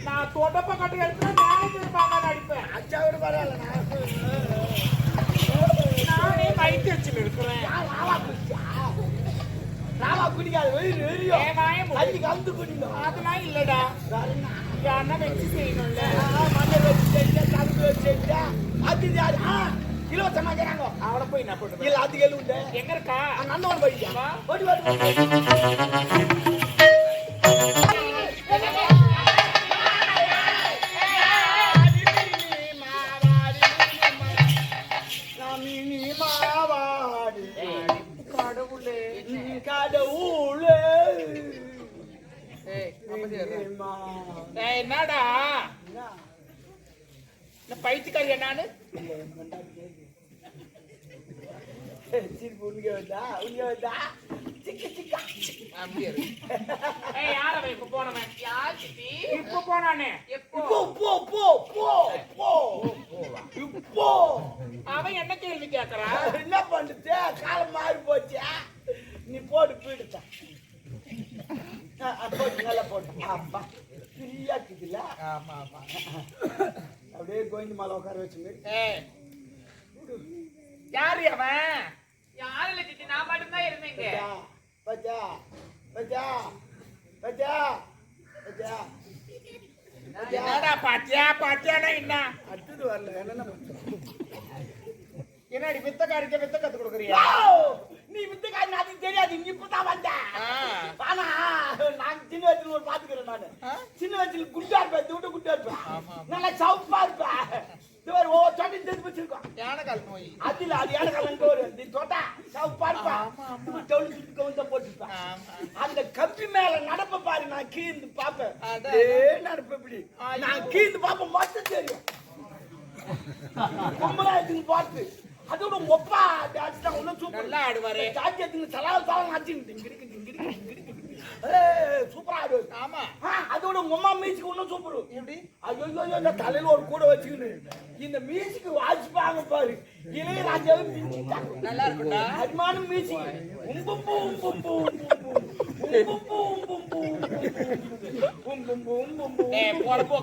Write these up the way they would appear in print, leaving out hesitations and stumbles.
நான் தொடப்ப கட்டு எடுத்து மேனேஜர் பாக்க அடிப்பேன். அச்சா விட பரவாயில்ல. நானே மைட் வச்சு இருக்கிறேன். ராவா குடிக்காது வெறி கந்து குடிக்கும். அதெல்லாம் இல்லடா. யாருன்னா வச்சு செய்யணும்ல. மண்ணை வச்சு செஞ்சா கந்து வச்சு செஞ்சா அது யாரு இலவசமா கேட்காங்க. அவளை போய் என்ன பண்ணுறது? இல்ல அது எழுவுண்டு எங்க இருக்கா? நந்தவன் போயிட்டா ஓடி என்னடா பைத்தியக்காரி நானு அவன் என்ன கேள்வி கேக்குறான்? என்ன பண்றது? காலம் மாறி போச்சு. நீ போட்டு போயிடுச்சா போட்டு நல்லா போட்டு அப்பா ஃப்ரீயா இருக்குதுல்ல. ஆமா ஆமா அப்படியே கோவிந்த மாலை உட்கார வச்சுங்க. யாரு அவன்? யாரு இல்ல சித்தி, நான் மட்டும்தான் இருந்தேங்க. பச்சா பச்சா பச்சா பச்சா என்னடா பாத்தியா பாத்தியானா என்ன அடுத்தது வரல. என்னடி வித்தக்காரிக்க வித்த கத்து கொடுக்குறியா? நீ வித்தக்காரி அது தெரியாது. நீ இப்பதான் வந்த ஆனா நான் சின்ன வயசுல ஒரு பாத்துக்கிறேன். நானு சின்ன வயசுல குட்டா இருப்பேன். விட்டு குட்டா இருப்பேன். நல்லா சவுப்பா இருப்பேன். ஓ சொட்டி தெரிஞ்சு வச்சிருக்கோம். யானைக்கால் நோய் அதுல அது யானைக்கால் ஒரு தொட்டா சவுப்பா இருப்பேன். தொழில் சுத்தி கவுந்த போட்டுருப்பேன். அந்த கம்பி மேல நடப்ப பாரு. நான் கீழ்ந்து பாப்பேன். நடப்ப இப்படி நான் கீழ்ந்து பாப்பேன். மட்டும் தெரியும் கும்பலா எடுத்துன்னு பார்த்து அதோட ஒப்பா டான்ஸ் தான் ஒன்னும் சூப்பர் நல்லா ஆடுவாரு. டான்ஸ் எடுத்துன்னு சலால் சலால் ஆச்சு சூப்பரா ஆடுவாரு. ஆமா அதோட உம்மா மியூசிக் ஒன்னும் சூப்பர். எப்படி? ஐயோ தலையில ஒரு கூட வச்சுக்கின்னு இந்த மியூசிக் வாசிப்பாங்க பாரு. இளையராஜாவே மிஞ்சிட்டாங்க. நல்லா இருக்கும்டா. அருமான மியூசிக். உம்பும்பு உம்பும்பு உம்பும்பு உம்பும்பு உம்பும்பு உம்பும்பு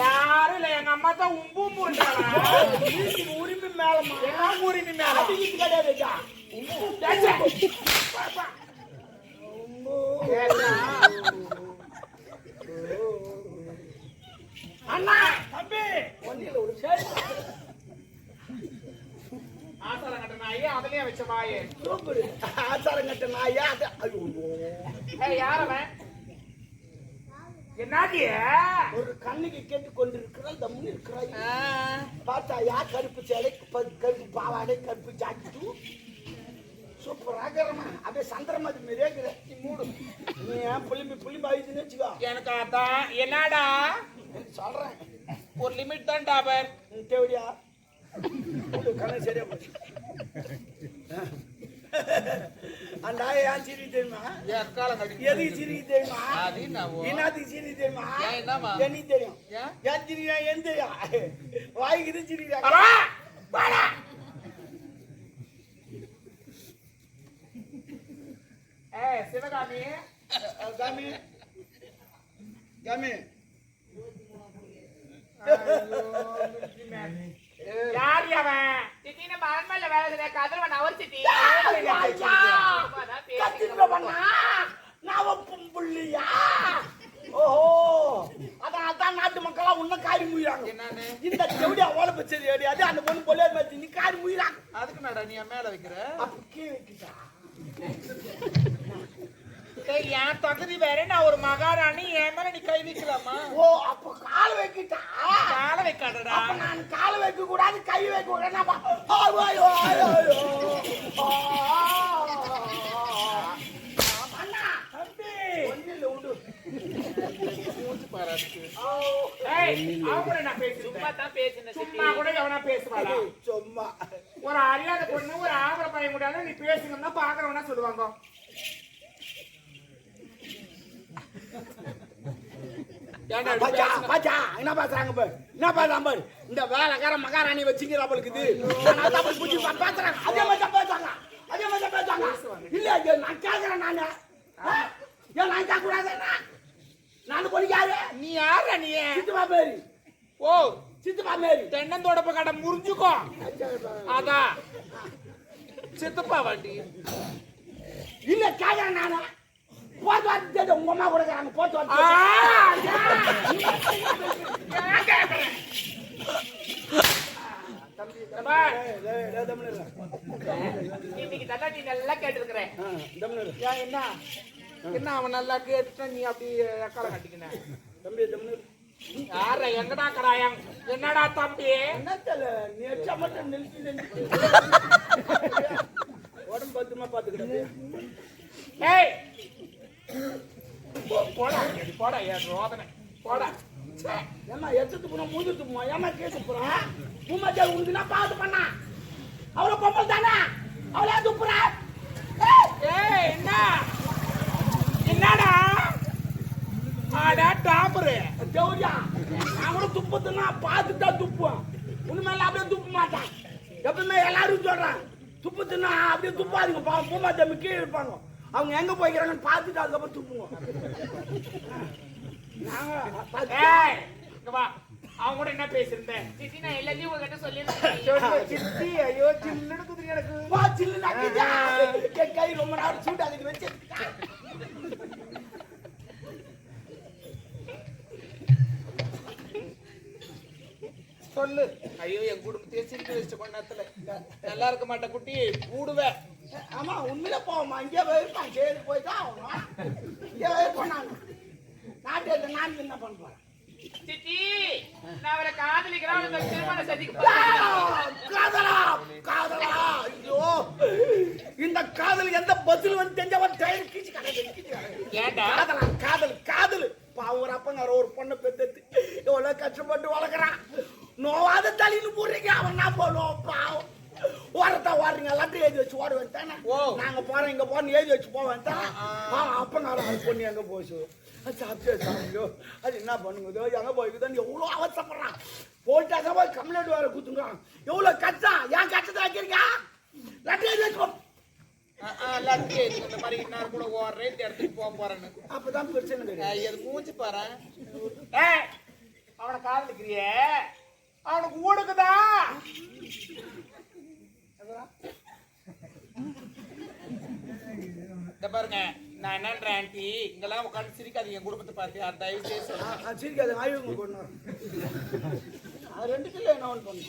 யாரும் இல்ல, எங்க அம்மா தான் உரிமை மேலமா உரிமை மேல கிடையாது. அண்ணா தம்பி ஒன்னில ஒரு சேரி ஆசாரம் கட்ட நாயே அதுலயே வச்ச வாயே சூப்பர். ஆசாரம் கட்ட நாயா அது. ஐயோ யாரவன்? என்னாடிய ஒரு கண்ணுக்கு கேட்டு கொண்டிருக்கிறான். தம்மு இருக்கிறாய் பார்த்தா யா கருப்பு சேலை கருப்பு பாவாடை கருப்பு ஜாக்கெட்டு சூப்பராக அப்படியே சந்திரமதி மாரியே மூடு. நீ ஏன் புளிம்பி ஆயிடுச்சுன்னு வச்சுக்கோ. எனக்கு அதான் என்னடா சொல்றேன். ஒரு லிமிட் தான் டாபர் தேவடியா கண்ணு சரியா போச்சு. அந்த ஏன் சிரி தெரியுமா? எதுக்கு சிரி தெரியுமா? என்னத்துக்கு சிரி தெரியுமா? எனக்கு தெரியும். ஏன் சிரியா? என் தெரியும். வாய்க்குது சிரிக்கிறா. சிவகாமி காமி காமி யார் அவன்? சித்தின மரண்மல்ல வேலை செய்ய கதவன் அவர் சித்தி புள்ளியா? ஓஹோ அதான் நாட்டு மக்களா உன்ன காரி முயிறாங்க. இந்த செவடி அவ்வளவு பச்சது அது அந்த பொண்ணு பொல்ல நீ காரி முயிறாங்க. அதுக்கு மேடம் நீ மேல வைக்கிற கீழே வைக்கிட்டா என் தகுதி வேற. நான் ஒரு மகாராணி, என் மேல நீ கை வைக்கலாமா? ஓ அப்ப கால் வைக்கிட்டா? கால வைக்காதடா. நான் கால் வைக்க கூடாது கை வைக்க கூடாது. சும்மா ஒரு அறியாத பொண்ணு ஒரு ஆம்பளை பையன் கூட நீ பேசுங்கன்னா பாக்குறவனா சொல்லுவாங்க. என்ன பேசுறாங்க பாரு? என்ன பேசுறாங்க பாரு? இந்த வேலைக்கார மகாராணி வச்சுங்கிற அவளுக்கு பேசுறாங்க. அதே மாதிரி பேசுறாங்க. அதே மாதிரி பேசுறாங்க. இல்ல நான் கேக்குறேன். நானு ஏன் நான் கேட்க கூடாதுன்னா நான் பொலிக்காரு நீ யாரா நீ சித்துமா பேரு ஓ சித்துமா மேரி தென்னந்தோடப்ப கடை முறிஞ்சுக்கோ அதான் சித்தப்பா வண்டி இல்ல கேக்குறேன் நானு போட்டு வந்து உங்க அம்மா கூட அங்க போட்டு வந்து இன்னைக்கு தானே நீ நல்லா கேட்டிருக்கிறேன் என்ன என்ன அவன் நல்லா கேட்டு நீ அப்படி எக்கால கட்டிக்கின தம்பி தம்பி யார எங்கடா கடாயம் என்னடா தம்பி என்ன தெரியல நீ எச்சா மட்டும் நிறுத்தி உடம்பு பத்திரமா பாத்துக்கிட்டது ஏய் போடா போடா ஏன் ரோதனை போடா ஏமா எச்சத்து போனோம் மூஞ்சிட்டு போமா ஏமா கேட்டு போறான் பூமாச்சா உனக்குன்னா பாத்து பண்ணா அவளை பொம்பளை தானே அவளே துப்புறா ஏய் என்ன என்னடா ஆடா டாப்பரு ஜவுரியா நான் கூட துப்பத்துனா பார்த்துட்டா துப்புவேன் உண்மையில அப்படியே துப்ப மாட்டான் எப்பவுமே எல்லாரும் சொல்றான் துப்புத்துனா அப்படியே துப்பாதுங்க பூமா தம்பி கீழே இருப்பாங்க அவங்க எங்க போய்க்கிறாங்கன்னு பார்த்துட்டு அதுக்கப்புறம் துப்புவோம் ஏய் இங்க வா அவங்க கூட என்ன பேசிருந்தேன் சித்தி நான் எல்லாத்தையும் உங்ககிட்ட சொல்லிருக்கேன் சித்தி ஐயோ சில்லுன்னு குதிரை எனக்கு வா சில்லு நக்கிட்டா என் கை ரொம்ப நேரம் சூடு அதுக்கு வச்சு சொல்லு ஐயோ என் குடும்பத்தையே சிரிக்க வச்சு கொண்ட நேரத்துல நல்லா இருக்க மாட்டேன் குட்டி கூடுவேன் ஆமா உண்மையில போவோமா இங்கே போயிருப்பான் சரி போய்தான் ஆகணும் இங்கே போனாங்க நாட்டு நான் என்ன பண்றேன் சித்தி நான் அவரை காதலிக்கிறேன் அந்த திருமண சதிக்கு காதலா காதலா ஐயோ இந்த காதல் எந்த பதில் வந்து தெரிஞ்சவன் டயர் கீச்சு ஏண்டா காதலா காதல் காதல் பாவம் ஒரு அப்பங்கார ஒரு பொண்ணை பெற்று எவ்வளவு கஷ்டப்பட்டு வளர்க்குறான் நோவாத தலைன்னு போடுறீங்க அவன் என்ன பண்ணுவோம் பாவம் ஓரத்தா ஓடுறீங்க எல்லாத்தையும் எழுதி வச்சு ஓட வேண்டானே நாங்க போறோம் இங்க போறோம் எழுதி வச்சு போக வேண்டாம் அப்பங்கார அது பொண்ணு எங்க போச்சு சாப்பிட்டே சாப்பியோ அது என்ன பண்ணுங்கதோ எங்க போய்க்குதோ எவ்வளோ அவசரப்படுறான் போயிட்டாக்க போய் கம்ப்ளைண்ட் வேற குத்துங்கிறான் எவ்வளவு கஷ்டம் ஏன் கஷ்டத்தை வைக்கிறீங்க லட்டு எழுதி வச்சு லட்டு இந்த மாதிரி இன்னார் கூட ஓடுறேன் இந்த இடத்துக்கு போக போறேன்னு அப்பதான் பிரச்சனை கிடையாது அது மூச்சு பாரு அவனை காதலிக்கிறிய அவனுக்கு ஊடுக்குதா இந்த பாருங்க நான் என்னன்றேன் ஆண்டி இங்கெல்லாம் உட்காந்து சிரிக்காதீங்க என் குடும்பத்தை பார்த்து அந்த தயவு செய்து சொல்லுங்க சிரிக்காது ஆய்வுங்க கொண்டு அது 2 கிலோ என்ன ஒன்று பண்ணு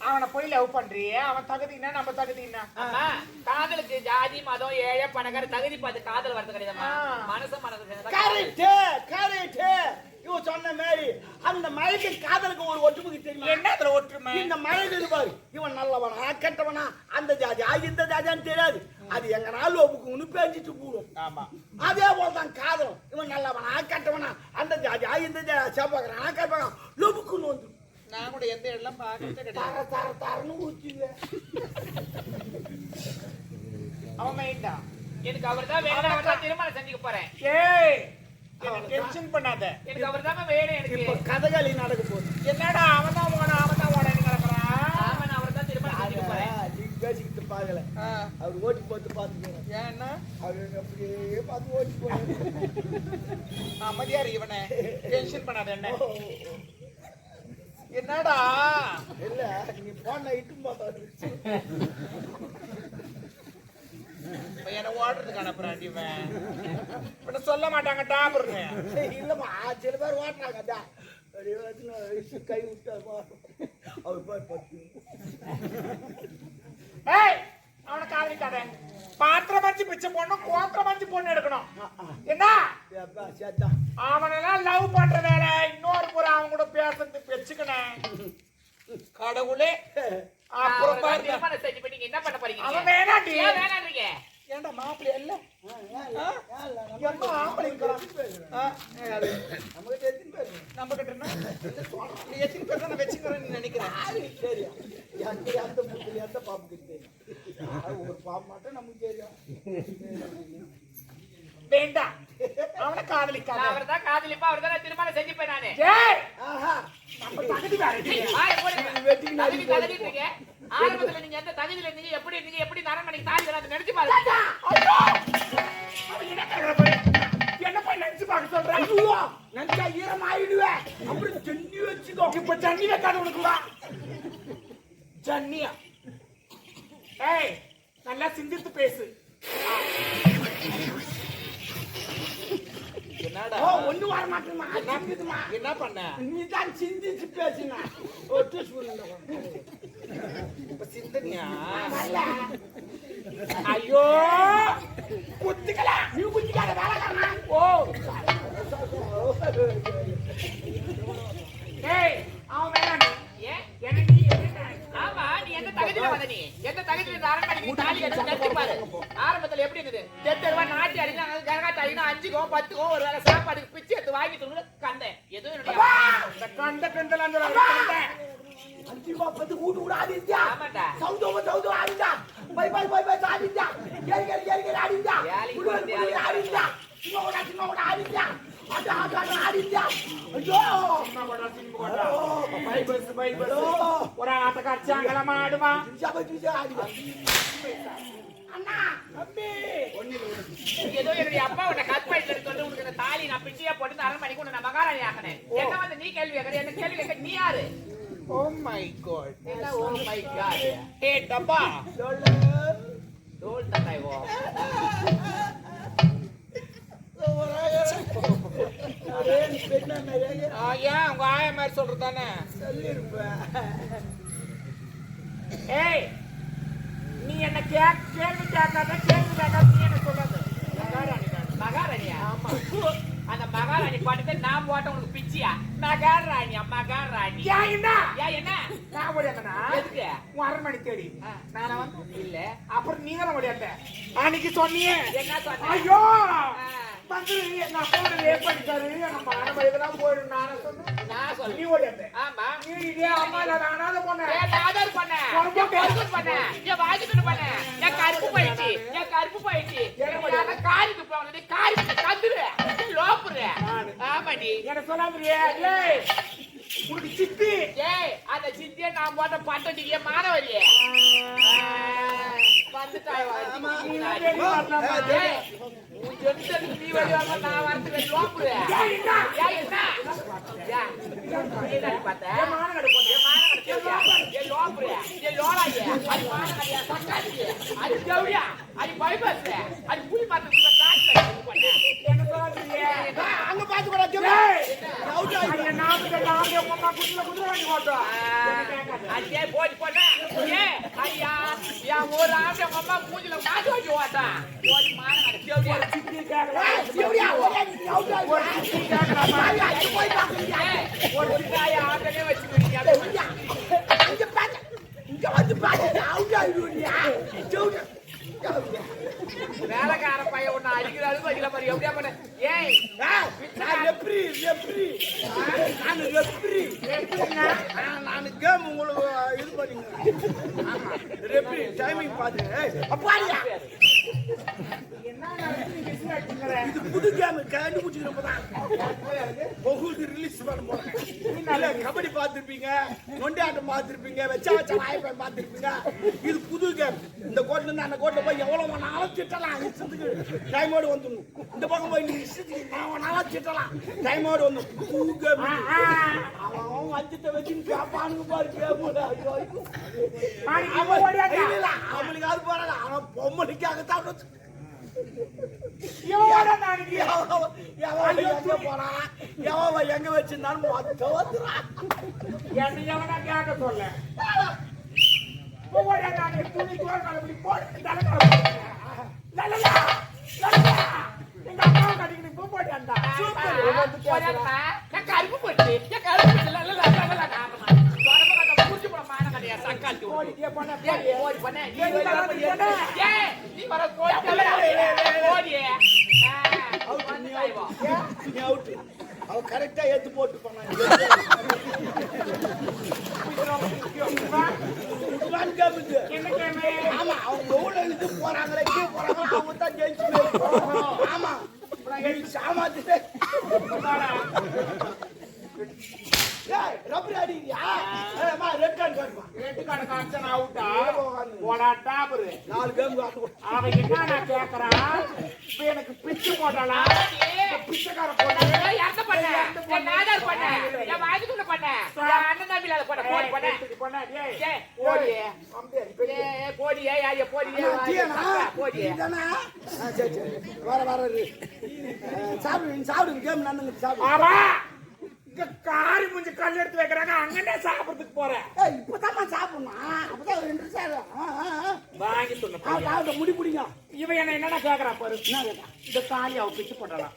அவனை போய் லவ் பண்றியே அவன் தகுதினா நம்ம தகுதினா காதலுக்கு ஜாதி மதம் ஏழை பணக்கார தகுதி பார்த்து காதல் வரது கிடையாதுமா மனசு கரெக்ட் கரெக்ட் இவ சொன்ன மாதிரி அந்த மழைக்கு காதலுக்கு ஒரு ஒற்றுமை தெரியுமா என்ன அதுல ஒற்றுமை இந்த மழைக்கு இருப்பாரு இவன் நல்லவனா கெட்டவனா அந்த ஜாதி இந்த ஜாதியான்னு தெரியாது அது எங்க நாள் ஒப்புக்கு பேஞ்சிட்டு போடும் ஆமா அதே போலதான் காதலும் இவன் நல்லவனா கெட்டவனா அந்த ஜாதி இந்த ஜாதி சேப்பாக்குறானா கேட்பாங்க லொபுக்குன்னு வந்து நான் கூட எந்த இடம்லாம் பார்க்கறதே கிடையாது தரன்னு ஊற்றிடுவேன் அவன் மைண்டா எனக்கு அவர் தான் வேணும் அவர் தான் திருமணம் செஞ்சுக்க போறேன் ஏய் டென்ஷன் பண்ணாத எனக்கு அவர் தான் வேணும் எனக்கு இப்ப கதகளி நடக்க போகுது என்னடா அவன் தான் ஓடன்னு கிடக்குறான் ஆமா நான் அவர் தான் திருமணம் செஞ்சுக்க போறேன் நீங்க பேசிக்கிட்டு பாக்கல அவர் ஓட்டி போட்டு பாத்துக்கிறேன் ஏன்னா அவர் அப்படியே பார்த்து ஓட்டி போறேன் அமைதியாரு இவனை டென்ஷன் பண்ணாத என்ன என்னடா இல்ல நீ போன இட்டும் பாத்து என்ன ஓடுறதுக்கு அனுப்புறான் இவன் சொல்ல மாட்டாங்க டாபுர்னு இல்லம்மா சில பேர் ஓட்டுறாங்க கை விட்டா அவர் பாரு பத்து ஏய் அவனை காதலிக்காத பாத்திரம் மஞ்சு பிச்சை போடணும் கோத்திரம் மஞ்சு பொண்ணு எடுக்கணும் என்ன சேத்தா அவனெல்லாம் லவ் பண்ற வேலை இன்னொரு முறை அவன் கூட பேசுறது வச்சுக்கணும் கடவுளே அப்புறம் பாருங்க திருமணம் செஞ்சு பண்ணி என்ன பண்ண போறீங்க அவன் வேணாண்டி ஏன் வேணான்றீங்க ஏன்டா மாப்பிள்ளை இல்ல எம்மா ஆம்பளை நம்ம கிட்ட நீ எத்தனை பேர் தான் வச்சுக்கிறேன் நீ நினைக்கிறேன் சரி எந்த புத்துல எந்த பாம்பு தெரியும் ஒரு பாம்பு மட்டும் நமக்கு தெரியும் வேண்டாம் அவனை காதலிக்காத அவர் தான் காதலிப்பா அவர் தான் திருமணம் செஞ்சுப்பேன் நானு ஏய் ஆஹா நம்ம தகுதி வேற தகுதி தகுதின்றீங்க ஆரம்பத்துல நீங்க எந்த தகுதியில இருந்தீங்க எப்படி நரண்மணிக்கு தாலி அதை நினைச்சு பாருங்க அவன் என்ன கேக்குற பாரு வச்சு பார்க்க சொல்றேன். ஐயோ நினைச்சா ஈரம் ஆயிடுவேன். அப்புறம் ஜன்னி வச்சுக்கோ. இப்ப ஜன்னி வைக்காத உனக்குடா. ஜன்னியா? ஏய், நல்லா சிந்தித்து பேசு. என்னடா ஒண்ணு வர மாட்டேமா. என்ன பண்ண? நீ தான் சிந்திச்சு பேசுனா. இப்ப சிந்தனியா? ஐயோ குத்திக்கல. நீ குத்திக்காத வேலைக்காரனா. ஓ ஏய், அவன் வேணாம். ஏன்? எனக்கு நீ என்ன? ஆமா, நீ எந்த தகுதியில வந்த? நீ எந்த தகுதியில இந்த அரண்மனைக்கு தாலி கட்டி கட்டி பாரு. ஆரம்பத்துல எப்படி இருந்தது? தெருவா நாட்டி அடினா கரகாட்ட அடினா 5கோ 10கோ ஒரு வேளை சாப்பாடுக்கு பிச்சை எடுத்து வாங்கி தூங்க கண்டேன். எதுவும் என்னுடைய இந்த கண்ட கண்டலாம் சொல்றாங்க. 5 ரூபாய் பத்து கூட்டு கூட ஆடிச்சா. ஆமாடா. சவுதோ ஆடிச்சா. பை ஆடிச்சா. ஏறி ஆடிச்சா. வேலைக்கு ஆடிச்சா. சின்ன கூட ஆடிச்சா. ஆட ஆடிச்சா. ஐயோ ஒரு ஆட்டக்காரச்சாங்கலாம் ஆடுவா. அண்ணா தம்பி ஏதோ என்னுடைய அப்பா உன்னை கற்பழித்து கொண்டு உனக்கு இந்த தாலி நான் பிச்சையா போட்டு இந்த அரண்மனைக்கு உன்னை நான் மகாராணி ஆக்கினேன். என்ன வந்து நீ கேள்வி கேட்கற? என்ன கேள்வி கேட்க நீ யாரு? Oh my god. என்ன ஓ மை காட்? ஏ டப்பா. டோல் தந்தாய் ஓ. ஏன் உங்க ஆயா மாதிரி சொல்றதானே? ஏய், நீ என்ன கேள்வி கேட்காத நீ என்ன சொல்றது? மகாராணியா? ஆமா. அந்த மகாராணி பாட்டு நான் போட்ட உனக்கு பிச்சியா? மகாராணியா? மகாராணி என்ன என்ன நான் ஓடியாந்தனா? எதுக்கு? உன் அரண்மனை தேடி நானா வந்து இல்ல. அப்புறம் நீ தானே ஓடியாந்த. அன்னைக்கு சொன்னியே என்ன சொன்ன? ஐயோ வந்து எங்க அப்பா ரேப் பண்ணிட்டாரு, நம்ம அரண்மனைதான் போயிடும் நானே சொன்னேன். நான் சொல்ல நீ ஓடியாந்த. ஆமா. நீ இதே அம்மா இல்ல நானாத போனேன். ஆதார் பண்ண பண்ண என் வாங்கிட்டு பண்ண என் கருப்பு போயிடுச்சு. என் கருப்பு போயிடுச்சு. காரிக்கு போனது காரிக்கு கந்துரு லோப்புரு. ஆமாடி. என்ன சொல்லாமறியே? ஏய், உனக்கு சித்தி. ஏய், அந்த சித்திய நான் போட்ட பட்டடியே மாணவரியே வந்துட்டாய். நீ தேடி வரலாமா? ஏய், உன் ஜென்டலுக்கு நீ வருவாங்க, நான் வரதுக்கு லோப்புரு. ஏய், என்ன? ஏய், என்ன? ஏய், நீ என்ன பார்த்த? ஏன் மானங்கடை போட்ட? ஏன் மானங்கடை? ஏன் லோப்புரு? ஏன் லோலாயே? அது மானங்கடையா? சக்காத்தியே? அது ஜவுளியா? அது பைபாஸ்ல? அது புலி பார்த்து காட்டுல பண்ண. என்ன சொல்லாமறியே? அங்க பாத்து கூட ஏய், ஐயா நாம நாம அம்மா குதிரை வாங்கி போட்டோம். அடியே போடி போட்ட. ஏய், ஐயா யா ஒரு ஆம்பளை அம்மா மூஞ்சில காது வச்சு ஓட்டா. போடி மானங்கடை ஜவுளியா? சித்தி கேக்குறா. எப்படியா ஓடி ஒரு சித்தி கேக்குறாமா? ஏய், ஒரு சித்தாய ஆட்டலே வச்சுக்கிறீங்க. இங்க வந்து பாத்து அவுட் ஆயிடுவியா? வேலைக்கார பையன் ஒண்ணு அடிக்கிறாரு வைக்கல மாதிரி எப்படியா பண்ண? ஏய், நான் ரெப்ரி நான் கேம் உங்களுக்கு இது பண்ணீங்க. ரெப்ரி டைமிங் பாத்து அப்பாடியா என்ன நடக்குது? நீ பிஸி ஆயிட்டீங்கற. இது புது கேம் கண்டுபிடிச்சிக்கிறப்பதான் பகுதி ரிலீஸ் பண்ண போறேன். இல்ல கபடி பார்த்திருப்பீங்க, நொண்டி ஆட்டம் பார்த்திருப்பீங்க, வச்ச வாய்ப்பை பார்த்திருப்பீங்க. இது புது கேம். இந்த கோட்ல இருந்து அந்த கோட்ல போய் எவ்வளவு நாளும் திட்டலாம். இஷ்டத்துக்கு டைமோடு வந்துடணும். இந்த பக்கம் போய் நீ இஷ்டத்துக்கு நாளும் திட்டலாம். டைமோடு வந்து புது கேம். அவன் வஞ்சத்தை வச்சு கேப்பானுங்க பாரு கேம். அவனுக்கு அது போறாங்க. அவன் பொம்மனுக்காகத்தான் எங்க வச்சிருந்தாலும் என்ன எவனா கேட்க சொல்ல? துணி தோல் போட்டு எங்க அம்மா கட்டிக்கிட்டு பூ போட்டாண்டா. கருப்பு போட்டு புரிஞ்சு போட மான கடையா சக்காத்தி ஓடிட்டே போன ஓடி பண்ண நீ வர ஓடியே அவ கரெக்டா ஏத்து போட்டு போனாங்க. என்ன கேமே? ஆமா அவங்க எவ்வளவு இது போறாங்களே கீழே போறாங்களோ அவங்க தான் ஜெயிச்சு. ஆமா சாமாத்து ரப்பர் அடிக்கிறியா? ரெட் கார்டு காட்டுமா? ரெட் கார்டு காமிச்சா அவுட்டா? போடா டாபரு. 4 கேம் காட்டு. அவன் என்ன நான் கேக்குறான்? இப்ப எனக்கு பிச்சு போட்டாளா? பிச்சைக்கார பொண்ணு ஏய், யார்கிட்ட பண்ண? ஏய், நான்தான் பண்ணேன். என் வாய்க்குள்ள பண்ணேன். என் அண்ணன் தம்பில அதை பண்ண, போடி பண்ண. பொண்ணா டேய் ஏய், போடி. அம்பே பெரிய ஏய், போடி, ஏய், ஐயா, போடி, ஏய், அண்ணா, டீயாண்ணா? ஐயா, போடி. டீதானா? சரி வர இரு. சாப்பிடுங்க கேம் நடந்துங்க சாப்பிடு. ஆமா இங்க காரி முஞ்சி கல் எடுத்து வைக்கிறாங்க அங்கனே சாப்பிடுறதுக்கு போறேன் ஏய் இப்பதான் சாப்பிடணும் அப்பதான் ஒரு இன்ட்ரெஸ்ட் வாங்கி சொன்ன முடி பிடிங்க. இவன் என்ன என்னடா கேக்குறா பாரு என்ன கேட்டா? இந்த தாலி அவ பிச்சு போடலாம்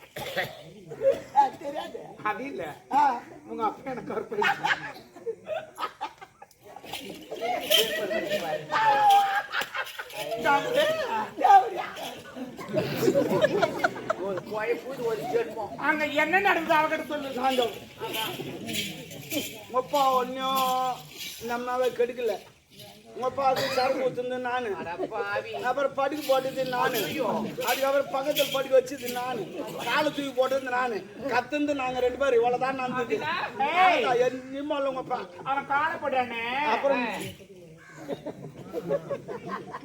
தெரியாது. அது இல்ல ஆ, உங்க அப்பா எனக்கு கருப்பு தேவடியா. ஒரு குழப்புது, ஒரு ஜென்மம். அங்க என்ன நடந்தது அவகிட்ட சொல்லு சாந்தம் உங்கப்பா ஒன்னும் நம்மளால கெடுக்கல. உங்கப்பா அது சரக்கு ஊத்துந்து நானு, அட பாவி. அப்புறம் படுக்க போட்டது நானு, அதுக்கப்புறம் பக்கத்துல படுக்க வச்சது நானு, காலை தூக்கி போட்டது நானு, கத்துந்து நாங்க 2 பேரும் இவ்வளவுதான் நடந்தது. நிம்மால உங்கப்பா அவன் காணப்படுறானே அப்புறம்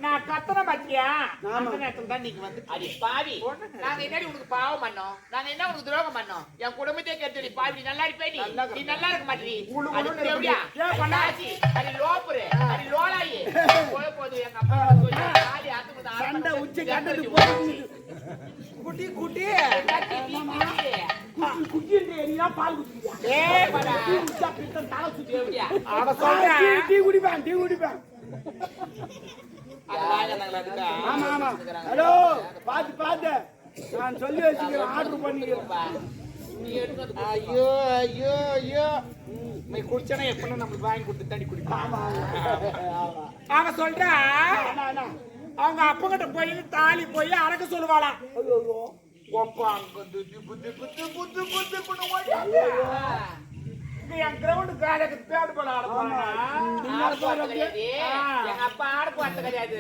நான் கத்தனை பத்தியா ஆமா. அந்த நேரத்துல தான் நீங்க வந்து அடி பாவி. நாங்க என்னடி உனக்கு பாவம் பண்ணோம்? நாங்க என்ன உனக்கு துரோகம் பண்ணோம்? என் குடும்பத்தையே கேட்டு நீ பாவி, நீ நல்லா இருப்பே நீ. நீ நல்லா இருக்க மாட்டீ. குளு அது குளுன்னு எப்படியா? இருப்பீங்க. ஏன் பண்ணா? அண்ணாச்சி, அது லோப்புரு, அது லோலாயி. போது எங்க அப்பா சொல்லி ஆடி ஆத்துக்குது, சண்டை உச்சி கட்டது போச்சு. குட்டி குட்டி எல்லாத்தையும் நீ பிரிச்சு. குட்டி நீனா பால் குடிக்கிறியா? ஏய் படா. குடிச்சா பித்தம் தலை சுத்தி எப்படியா? அவ சொல்றேன் டீ குடிப்பேன். அது வாங்க நாங்களா இருக்கா? ஆமா ஹலோ பாத்து நான் சொல்லி வச்சுக்கிறேன், ஆர்டர் பண்ணிக்கிறேன். நீ எடுத்து வந்து ஐயோ ஐயோ ஐயோ நீ குடிச்சனா எப்ப நமக்கு வாங்கி கொடுத்து தண்ணி குடிப்பான் அவன் சொல்றா அவங்க அப்பங்கிட்ட போய் தாலி போய் அடக்க சொல்லுவாளாம் ஒப்பா அங்க திப்பு திப்பு திப்பு திப்பு திப்புன்னு ஓடியாங்க. என் கிரவுண்ட் காலைக்கு தேடு போல ஆடுவாங்க ஆடு போறது கிடையாது. எங்க அப்பா ஆடு போறது கிடையாது.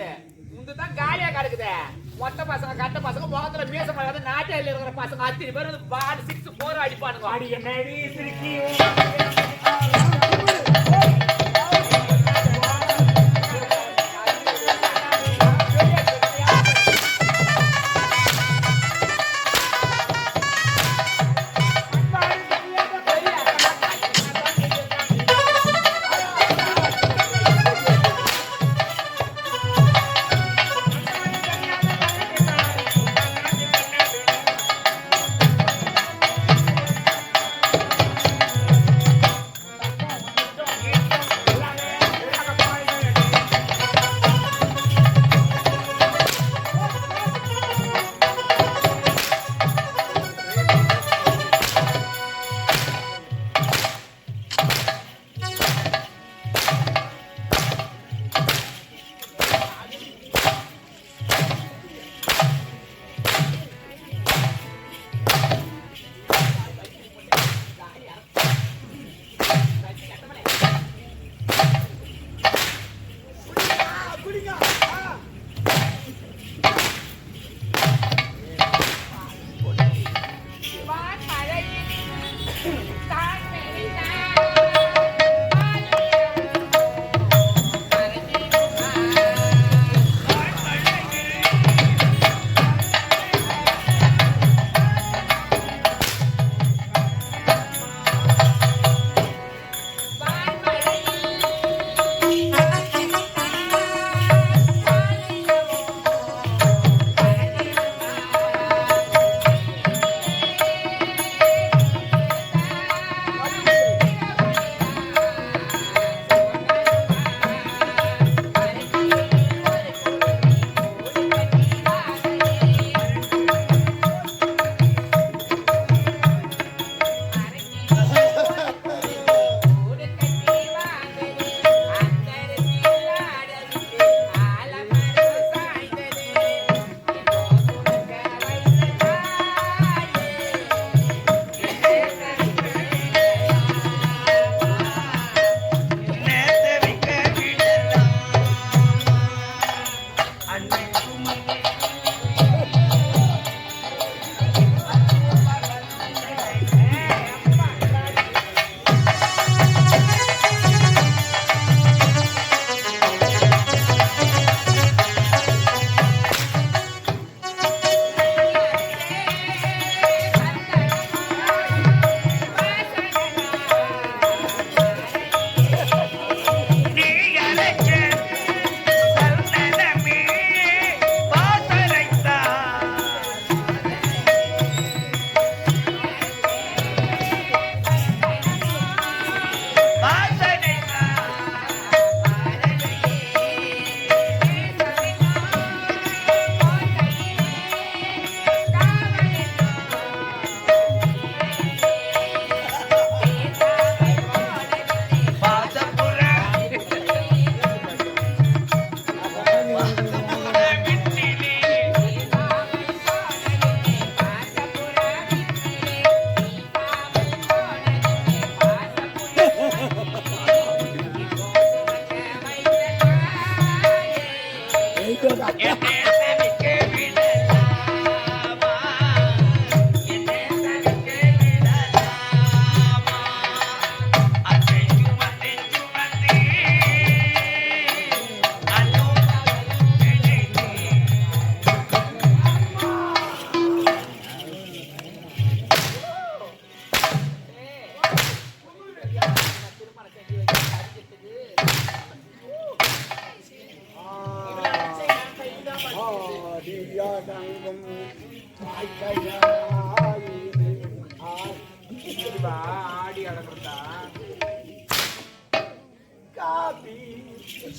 இங்கதான் காலியா கிடக்குது. மொத்த பசங்க கட்ட பசங்க முகத்துல மீச பண்ணாத நாட்டில இருக்கிற பசங்க 10 பேர் வந்து பால் 6 4 அடிப்பானுங்க. அடி என்னடி சிரிக்கி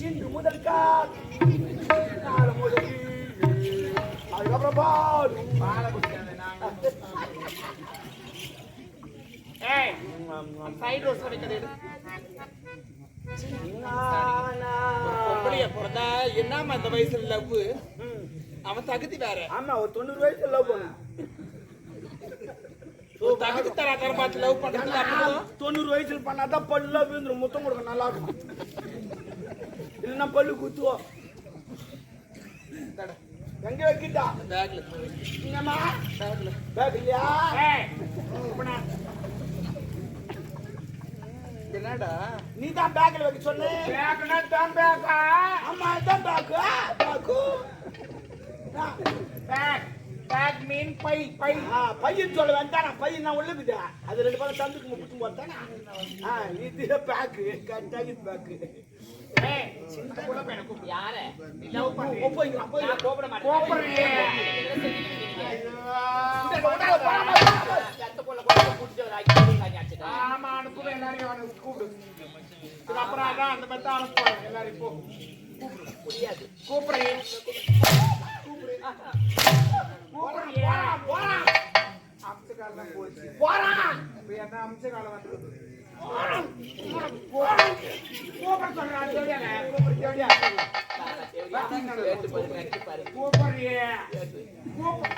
இன்று முதல் கால் நாளை முதல் அதுக்கப்புறம் பால் பாலை குடிக்காத நாங்க. ஏய், சைடு ரோஸ் வரைக்கும் எடு. பொம்பளைய பிறந்தா என்னமா அந்த வயசுல லவ் அவன் தகுதி வேற. ஆமா ஒரு 90 வயசு லவ் பண்ணு ஒரு தகுதி தர பார்த்து லவ் பண்றது அப்புறம் 90 வயசுல பண்ணாதான் பல்ல விழுந்துரும் முத்தம் கொடுக்க நல்லா இருக்கும் இல்லைன்னா பல்லு குத்துவோம் எங்க வைக்கிட்டா பேக்ல என்னம்மா பேக்ல பேக் இல்லையா ஏய் இப்பனா என்னடா நீ தான் பேக்ல வைக்க சொன்ன பேக்னா தான் பேக்கா ஆமா தான் பேக் பேக் பேக் மீன் பை பை பையன் சொல்ல வேண்டாம் பையன் நான் உள்ளுக்குதா அது 2 பேரும் சந்துக்கு முட்டு போட்டானா இது பேக்கு கட்டாகி பேக்கு ஏய் சின்ன புள்ள பையனை கூப்பிடு. யார லவ் பண்ணி நான் கோபப்பட மாட்டேன். கோபப்படுறியே. அந்த பொண்ணை கொண்டு கூட்டிட்டு வர ஆக்கி ஆச்சுடா. ஆமா அனுப்புவேன் எல்லாரையும் அவனை கூப்பிடு. இதுக்கப்புறம் அதான் அந்த மாதிரி தான் அனுப்புவாங்க எல்லாரையும் போ. முடியாது. கூப்பிடுறேன். கூப்பிடுறியே. அம்சக்காரெல்லாம் போச்சு. இப்ப என்ன அம்சக்காலம் வந்தது? கூப்பிட சொல்றான் தேவையான கூப்பிடு தேவையா கேட்டு பாரு. கூப்பிடுறியே. கூப்பிடு